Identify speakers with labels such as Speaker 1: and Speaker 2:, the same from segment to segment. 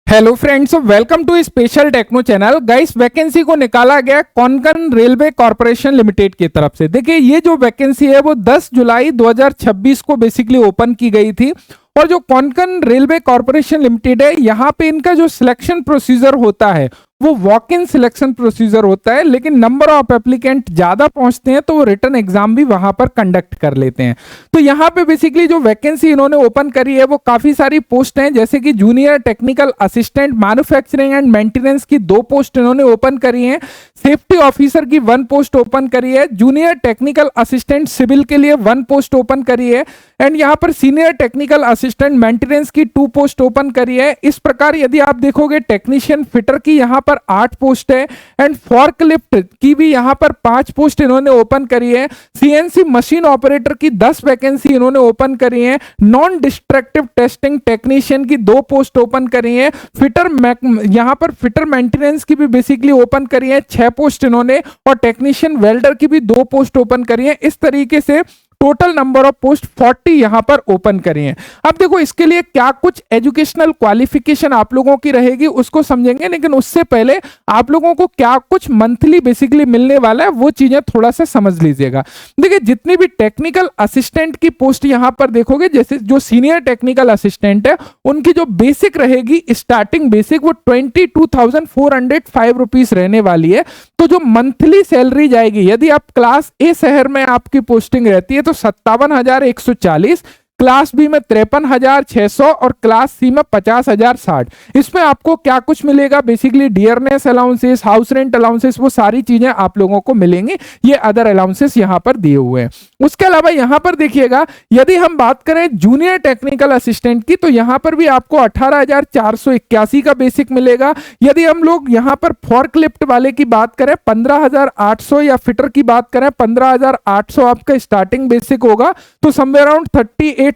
Speaker 1: Hello friends, welcome to special techno channel. Guys, vacancy को निकाला गया कोंकण रेलवे कॉर्पोरेशन लिमिटेड की तरफ से। देखिए, ये जो वैकेंसी है वो 10 जुलाई 2026 को बेसिकली ओपन की गई थी। और जो कोंकण रेलवे कॉर्पोरेशन लिमिटेड है, यहाँ पे इनका जो सिलेक्शन प्रोसीजर होता है वो वॉक इन सिलेक्शन प्रोसीजर होता है, लेकिन नंबर ऑफ एप्लीकेंट ज्यादा पहुंचते हैं तो वो रिटर्न एग्जाम भी वहां पर कंडक्ट कर लेते हैं। तो यहाँ पे बेसिकली जो वैकेंसी इन्होंने ओपन करी है वो काफी सारी पोस्ट हैं, जैसे कि junior technical assistant manufacturing and maintenance की 2 पोस्ट इन्होंने ओपन करी है। सेफ्टी ऑफिसर की 1 पोस्ट ओपन करी है। जूनियर टेक्निकल असिस्टेंट सिविल के लिए 1 पोस्ट ओपन करी है। एंड यहाँ पर सीनियर टेक्निकल असिस्टेंट मेंटेनेंस की 2 पोस्ट ओपन करी है। इस प्रकार यदि आप देखोगे टेक्नीशियन फिटर की यहाँ पर 8 पोस्ट है। एंड फॉर्कलिफ्ट की भी यहाँ पर 5 पोस्ट इन्होंने ओपन करी है। सीएनसी मशीन ऑपरेटर की 10 वैकेंसी इन्होंने ओपन करी है। नॉन डिस्ट्रक्टिव टेस्टिंग टेक्नीशियन की 2 पोस्ट ओपन करी है। फिटर यहाँ पर फिटर मेंटेनेंस की भी बेसिकली ओपन करी है, 6 पोस्ट इन्होंने। और टेक्नीशियन वेल्डर की भी 2 पोस्ट ओपन करी है। इस तरीके से टोटल नंबर ऑफ पोस्ट 40 यहां पर ओपन करी हैं। अब देखो, इसके लिए क्या कुछ एजुकेशनल क्वालिफिकेशन आप लोगों की रहेगी उसको समझेंगे, लेकिन उससे पहले आप लोगों को क्या कुछ मंथली बेसिकली मिलने वाला है वो चीजें थोड़ा सा समझ लीजिएगा। देखिए, जितनी भी टेक्निकल असिस्टेंट की पोस्ट यहां पर देखोगे, जैसे जो सीनियर टेक्निकल असिस्टेंट है उनकी जो बेसिक रहेगी, स्टार्टिंग बेसिक वो 22,405 रुपीज रहने वाली है। तो जो मंथली सैलरी जाएगी, यदि आप क्लास ए शहर में आपकी पोस्टिंग रहती है तो 57,140, क्लास बी में 53,600 और क्लास सी में 50,060। इसमें आपको क्या कुछ मिलेगा, basically dearness allowances, house rent allowances, वो सारी चीजें आप लोगों को मिलेंगी। ये अदर अलाउंसेस यहां पर दिए हुए हैं। उसके अलावा यहां पर देखिएगा, यदि हम बात करें जूनियर टेक्निकल असिस्टेंट की, तो यहां पर भी आपको 18,481 का बेसिक मिलेगा। यदि हम लोग यहां पर फॉर्कलिफ्ट वाले की बात करें 15,800, या फिटर की बात करें 15,800 आपका स्टार्टिंग बेसिक होगा। तो समवेयर अराउंड 38,000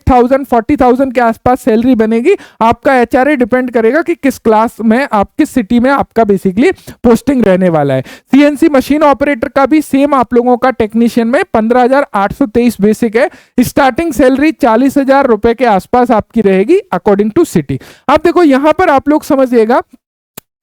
Speaker 1: 40,000 के आसपास सैलरी बनेगी। आपका एचआरए डिपेंड करेगा कि किस क्लास में, आप किस सिटी में आपका बेसिकली पोस्टिंग रहने वाला है। सीएनसी मशीन ऑपरेटर का भी सेम आप लोगों का टेक्नीशियन में 15,823 बेसिक है। स्टार्टिंग सैलरी 40,000 रुपए के आसपास आपकी रहेगी अकॉर्डिंग टू सिटी। अब देखो, यहां पर आप लोग समझिएगा,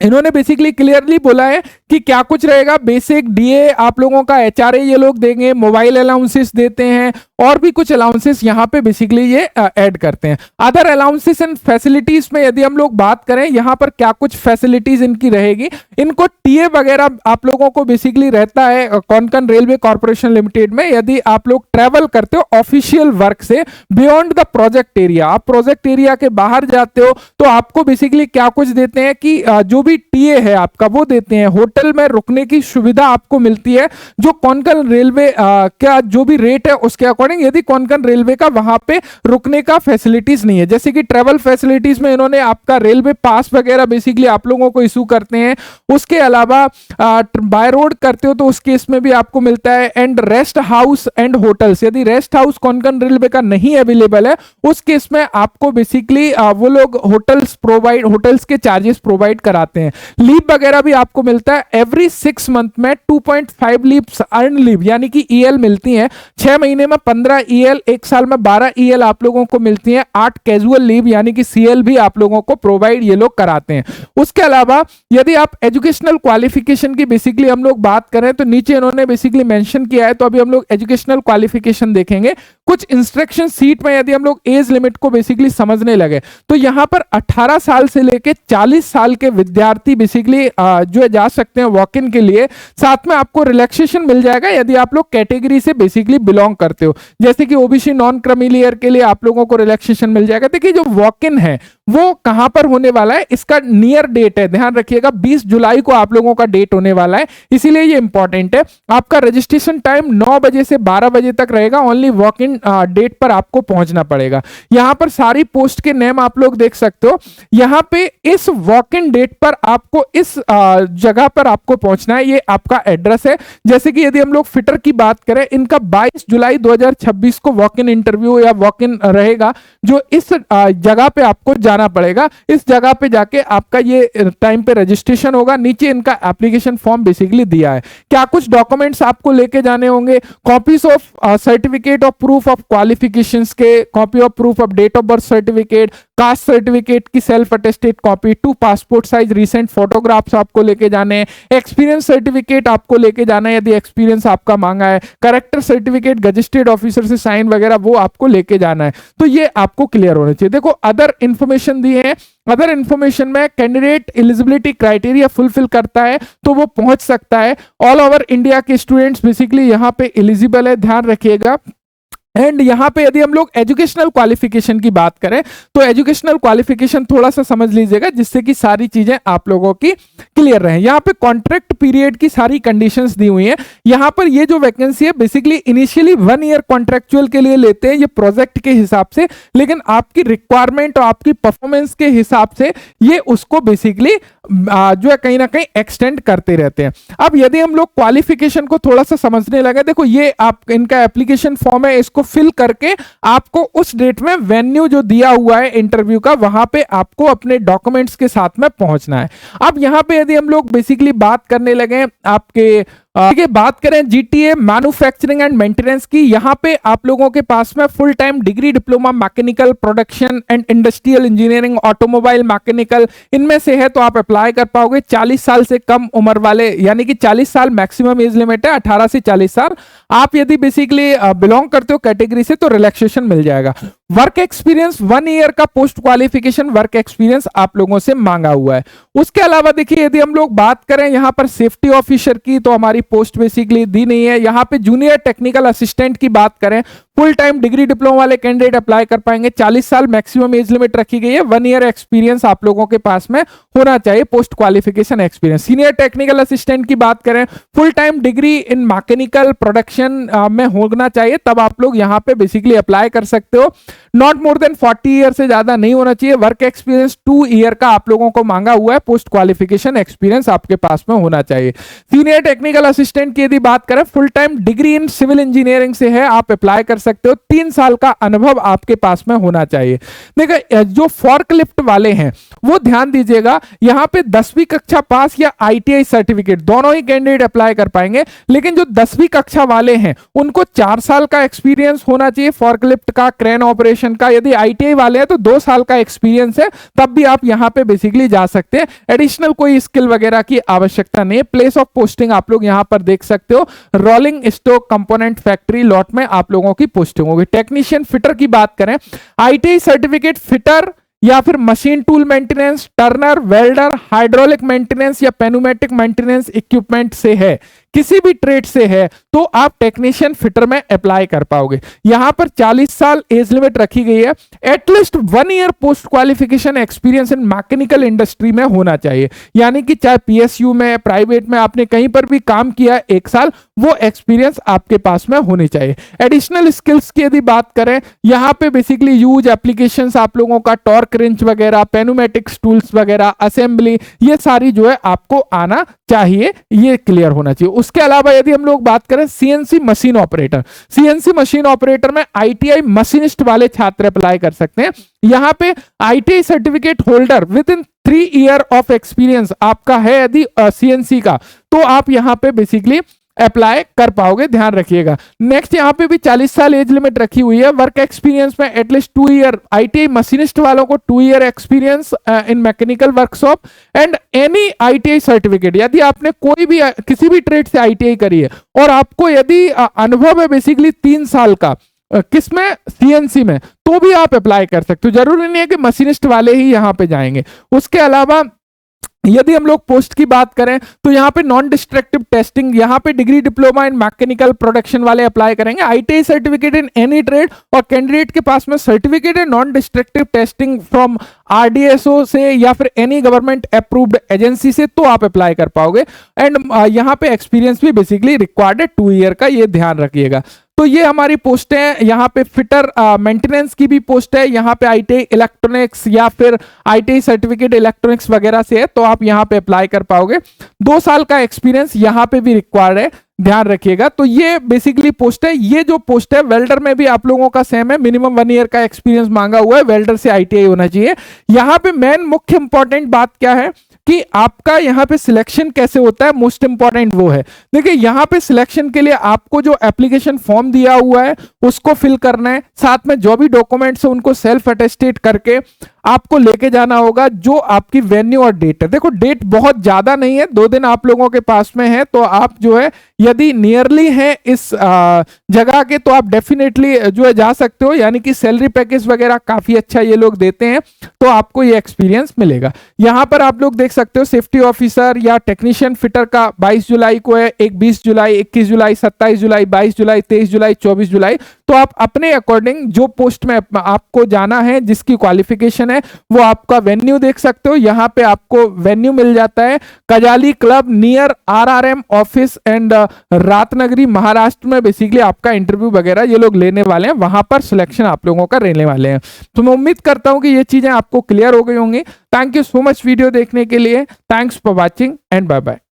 Speaker 1: इन्होंने बेसिकली क्लियरली बोला है कि क्या कुछ रहेगा। बेसिक डीए आप लोगों का, एचआरए ये लोग देंगे, मोबाइल अलाउंसेस देते हैं, और भी कुछ अलाउंसेस यहाँ पे बेसिकली ये ऐड करते हैं। अदर अलाउंसेस एंड फैसिलिटीज में यदि हम लोग बात करें, यहाँ पर क्या कुछ फैसिलिटीज इनकी रहेगी, इनको टीए वगैरह आप लोगों को बेसिकली रहता है कोंकण रेलवे कॉर्पोरेशन लिमिटेड में। यदि आप लोग ट्रेवल करते हो ऑफिशियल वर्क से बियॉन्ड द प्रोजेक्ट एरिया, आप प्रोजेक्ट एरिया के बाहर जाते हो तो आपको बेसिकली क्या कुछ देते हैं कि जो भी टीए है आपका वो देते हैं। होटल में रुकने की सुविधा आपको मिलती है, जो कोंकण रेलवे का जो भी रेट है उसके अकॉर्डिंग। यदि कोंकण रेलवे का वहां पे रुकने का फैसिलिटीज नहीं है, जैसे कि ट्रेवल फैसिलिटीज में इन्होंने आपका रेलवे पास वगैरह बेसिकली आप लोगों को इशू करते हैं। उसके अलावा बाय रोड करते हो तो उस केस में भी आपको मिलता है। And rest house and hotels, यदि रेस्ट हाउस कोंकण रेलवे का नहीं अवेलेबल है उस केस में आपको बेसिकली वो लोग होटल्स के चार्जेस प्रोवाइड कराते हैं। लीव वगैरह भी आपको मिलता है। एवरी 6 मंथ में 2.5 लीव्स अर्न लीव यानी कि ईएल मिलती हैं। 6 महीने में 15 ईएल, 1 साल में 12 ईएल आप लोगों को मिलती हैं। 8 कैजुअल लीव यानी कि सीएल भी आप लोगों को प्रोवाइड ये लोग कराते हैं। उसके अलावा यदि आप एजुकेशनल क्वालिफिकेशन की बेसिकली हम लोग बात करें तो नीचे इन्होंने बेसिकली मेंशन किया है, तो अभी हम लोग एजुकेशनल क्वालिफिकेशन देखेंगे। कुछ इंस्ट्रक्शन सीट में यदि हम लोग एज लिमिट को बेसिकली समझने लगे तो यहां पर 18 साल से लेके 40 साल के विद्यार्थी बेसिकली जो जा सकते हैं वॉक इन के लिए। साथ में आपको रिलैक्सेशन मिल जाएगा यदि आप लोग कैटेगरी से बेसिकली बिलोंग करते हो, जैसे कि ओबीसी नॉन क्रीमी के लिए आप लोगों को रिलैक्सेशन मिल जाएगा। देखिए, जो वॉक इन है वो कहां पर होने वाला है, इसका नियर डेट है, ध्यान रखिएगा 20 जुलाई को आप लोगों का डेट होने वाला है, इसीलिए ये इंपॉर्टेंट है। आपका रजिस्ट्रेशन टाइम 9 बजे से 12 बजे तक रहेगा। ओनली वॉक इन डेट पर आपको पहुंचना पड़ेगा। यहां पर सारी पोस्ट के नेम आप लोग देख सकते हो। यहां पे इस वॉक इन डेट पर आपको इस जगह पर आपको पहुंचना है, ये आपका एड्रेस है। जैसे कि यदि हम लोग फिटर की बात करें, इनका 22 जुलाई 2026 को वॉक इन इंटरव्यू या वॉक इन रहेगा, जो इस जगह पे आपको जाना पड़ेगा। इस जगह पे जाके आपका ये टाइम पे रजिस्ट्रेशन होगा। नीचे इनका एप्लीकेशन फॉर्म बेसिकली दिया है। क्या कुछ डॉक्यूमेंट्स आपको लेके जाने होंगे, copies of certificate of proof proof of qualifications के, copy of proof of date of birth certificate, caste certificate की self attested copy, 2 passport size recent photographs आपको लेके जाने हैं, एक्सपीरियंस सर्टिफिकेट आपको लेके जाना है यदि एक्सपीरियंस आपका मांगा है, करेक्टर सर्टिफिकेट गजेस्टेड ऑफिसर से साइन वगैरह वो आपको लेके जाना है। तो ये आपको क्लियर होना चाहिए। देखो अदर इंफॉर्मेशन दिए हैं, अदर इंफॉर्मेशन में कैंडिडेट एलिजिबिलिटी क्राइटेरिया फुलफिल करता है तो वो पहुंच सकता है। ऑल ओवर इंडिया के स्टूडेंट्स बेसिकली यहाँ पे एलिजिबल है, ध्यान रखिएगा। एंड यहाँ पे यदि हम लोग एजुकेशनल क्वालिफिकेशन की बात करें तो एजुकेशनल क्वालिफिकेशन थोड़ा सा समझ लीजिएगा जिससे कि सारी चीजें आप लोगों की क्लियर रहे। यहाँ पे कॉन्ट्रैक्ट पीरियड की सारी कंडीशंस दी हुई हैं। यहाँ पर ये जो वैकेंसी है बेसिकली इनिशियली 1 ईयर कॉन्ट्रेक्चुअल के लिए लेते हैं ये प्रोजेक्ट के हिसाब से, लेकिन आपकी रिक्वायरमेंट और आपकी परफॉर्मेंस के हिसाब से ये उसको बेसिकली जो है कहीं ना कहीं एक्सटेंड करते रहते हैं। अब यदि हम लोग क्वालिफिकेशन को थोड़ा सा समझने लगे, देखो ये आप इनका एप्लीकेशन फॉर्म है, इसको फिल करके आपको उस डेट में वेन्यू जो दिया हुआ है इंटरव्यू का वहां पे आपको अपने डॉक्यूमेंट्स के साथ में पहुंचना है। अब यहां पे यदि हम लोग बेसिकली बात करने लगे आपके बात करें जीटीए मैन्युफैक्चरिंग एंड मेंटेनेंस की, यहां पे आप लोगों के पास में full time degree diploma mechanical production and industrial engineering automobile mechanical इनमें से है तो आप अप्लाई कर पाओगे। 40 साल से कम उम्र वाले, यानी कि 40 साल मैक्सिमम एज लिमिट है, 18 से 40 साल। आप यदि बेसिकली बिलोंग करते हो कैटेगरी से तो रिलैक्सेशन मिल जाएगा। वर्क एक्सपीरियंस 1 ईयर का पोस्ट क्वालिफिकेशन वर्क एक्सपीरियंस आप लोगों से मांगा हुआ है। उसके अलावा देखिए यदि हम लोग बात करें यहां पर सेफ्टी ऑफिसर की तो हमारी पोस्ट बेसिकली दी नहीं है। यहां पे जूनियर टेक्निकल असिस्टेंट की बात करें, फुल टाइम डिग्री डिप्लोमा वाले कैंडिडेट अप्लाई कर पाएंगे। 40 साल मैक्सिमम एज लिमिट रखी गई है। 1 ईयर एक्सपीरियंस आप लोगों के पास में होना चाहिए, post qualification experience. Senior technical assistant की बात करें, फुल टाइम डिग्री इन मैकेनिकल प्रोडक्शन में होना चाहिए, तब आप लोग यहां पे बेसिकली अप्लाई कर सकते हो। नॉट मोर देन 40 ईयर से ज्यादा नहीं होना चाहिए। वर्क एक्सपीरियंस 2 ईयर का आप लोगों को मांगा हुआ है। पोस्ट क्वालिफिकेशन एक्सपीरियंस आपके पास में होना चाहिए। सीनियर टेक्निकल असिस्टेंट की यदि बात करें, full time degree in civil engineering से है, आप अप्लाई कर सकते हो। 3 साल का अनुभव आपके पास में होना चाहिए। देखिए जो फॉर्कलिफ्ट वाले हैं वो ध्यान दीजिएगा, यहां पे 10वीं कक्षा पास या आईटीआई सर्टिफिकेट दोनों ही कैंडिडेट अप्लाई कर पाएंगे, लेकिन जो 10वीं कक्षा वाले हैं उनको 4 साल का एक्सपीरियंस होना चाहिए फॉर्कलिफ्ट का, क्रेन ऑपरेशन का। यदि आईटीआई वाले हैं तो 2 साल का एक्सपीरियंस है, तब भी आप यहां पे बेसिकली जा सकते हैं। एडिशनल कोई स्किल वगैरह की आवश्यकता नहीं है। प्लेस ऑफ पोस्टिंग आप लोग यहां पर देख सकते हो, rolling stock component factory lot में आप लोगों की पोस्टिंग होगी। टेक्नीशियन फिटर की बात करें, आईटीआई सर्टिफिकेट फिटर या फिर machine tool maintenance, Turner, welder, hydraulic maintenance या पेनुमेटिक मेंटेनेंस इक्विपमेंट से है, किसी भी ट्रेड से है, तो आप टेक्नीशियन फिटर में अप्लाई कर पाओगे। यहां पर 40 साल एज लिमिट रखी गई है। At least 1 year post qualification experience in mechanical industry में होना चाहिए, यानी कि चाहे पीएसयू में, प्राइवेट में आपने कहीं पर भी काम किया 1 साल, वो एक्सपीरियंस आपके पास में होनी चाहिए। एडिशनल स्किल्स की यदि बात करें, यहां पे बेसिकली यूज एप्लीकेशंस आप लोगों का टॉर्क रिंच वगैरह, पेनुमेटिक्स टूल्स वगैरह, असेंबली, ये सारी जो है आपको आना चाहिए, ये क्लियर होना चाहिए। उसके अलावा यदि हम लोग बात करें CNC machine operator, CNC machine operator में आईटीआई मशीनिस्ट वाले छात्र अप्लाई कर सकते हैं। यहां पे ITI certificate holder with in 3 year of experience आपका है यदि सीएनसी का, तो आप यहां पे बेसिकली अप्लाई कर पाओगे, ध्यान रखिएगा। नेक्स्ट यहां पे भी 40 साल एज लिमिट रखी हुई है। वर्क एक्सपीरियंस में एटलीस्ट 2 ईयर, आईटीआई मशीनिस्ट वालों को 2 year experience in mechanical workshop and any ITI certificate. यदि आपने कोई भी किसी भी ट्रेड से आईटीआई करी है और आपको यदि अनुभव है बेसिकली 3 साल का किसमें, सीएनसी में, तो भी आप अप्लाई कर सकते हो। जरूरी नहीं है कि मशीनिस्ट वाले ही यहां पे जाएंगे। उसके अलावा यदि हम लोग पोस्ट की बात करें तो यहाँ पे नॉन डिस्ट्रक्टिव टेस्टिंग, यहाँ पे degree diploma in mechanical production वाले अप्लाई करेंगे। ITI certificate in any trade और कैंडिडेट के पास में certificate in non destructive testing from RDSO से या फिर एनी गवर्नमेंट अप्रूव्ड एजेंसी से, तो आप अप्लाई कर पाओगे। एंड यहाँ पे एक्सपीरियंस भी बेसिकली रिक्वायर्ड है 2 ईयर का, ये ध्यान रखिएगा। तो ये हमारी पोस्ट है। यहाँ पे फिटर मेंटेनेंस की भी पोस्ट है, यहाँ पे आईटीआई इलेक्ट्रॉनिक्स या फिर आईटीआई सर्टिफिकेट इलेक्ट्रॉनिक्स वगैरह से है, तो आप यहाँ पे अप्लाई कर पाओगे। 2 साल का एक्सपीरियंस यहाँ पे भी रिक्वायर्ड है, ध्यान रखिएगा। तो ये बेसिकली पोस्ट है। ये जो पोस्ट है वेल्डर में भी आप लोगों का सेम है, मिनिमम 1 ईयर का एक्सपीरियंस मांगा हुआ है, वेल्डर से आईटीआई होना चाहिए। यहाँ पे मेन मुख्य इंपॉर्टेंट बात क्या है, कि आपका यहाँ पे सिलेक्शन कैसे होता है, मोस्ट इंपॉर्टेंट वो है। देखिए यहाँ पे सिलेक्शन के लिए आपको जो एप्लीकेशन फॉर्म दिया हुआ है उसको फिल करना है, साथ में जो भी डॉक्यूमेंट्स है उनको सेल्फ अटेस्टेट करके आपको लेके जाना होगा। जो आपकी वेन्यू और डेट है, देखो डेट बहुत ज्यादा नहीं है, 2 दिन आप लोगों के पास में है, तो आप जो है यदि नियरली है इस जगह के तो आप डेफिनेटली जो है जा सकते हो, यानी कि सैलरी पैकेज वगैरह काफी अच्छा ये लोग देते हैं, तो आपको ये एक्सपीरियंस मिलेगा। यहाँ पर आप लोग देख सकते हो सेफ्टी ऑफिसर या टेक्नीशियन फिटर का 22 जुलाई को है, एक 20 जुलाई, 21 जुलाई, 27 जुलाई, 22 जुलाई, 23 जुलाई, 24 जुलाई। तो आप अपने अकॉर्डिंग जो पोस्ट में आपको जाना है, जिसकी क्वालिफिकेशन है, वो आपका वेन्यू देख सकते हो। यहाँ पे आपको वेन्यू मिल जाता है Kajali club near RRM office and Ratnagiri Maharashtra में। बेसिकली आपका इंटरव्यू वगैरह ये लोग लेने वाले हैं, वहां पर सिलेक्शन आप लोगों का रहने वाले हैं। तो मैं उम्मीद करता हूं कि ये चीजें आपको क्लियर हो गई होंगी। Thank you so much video देखने के लिए। Thanks for watching and bye bye.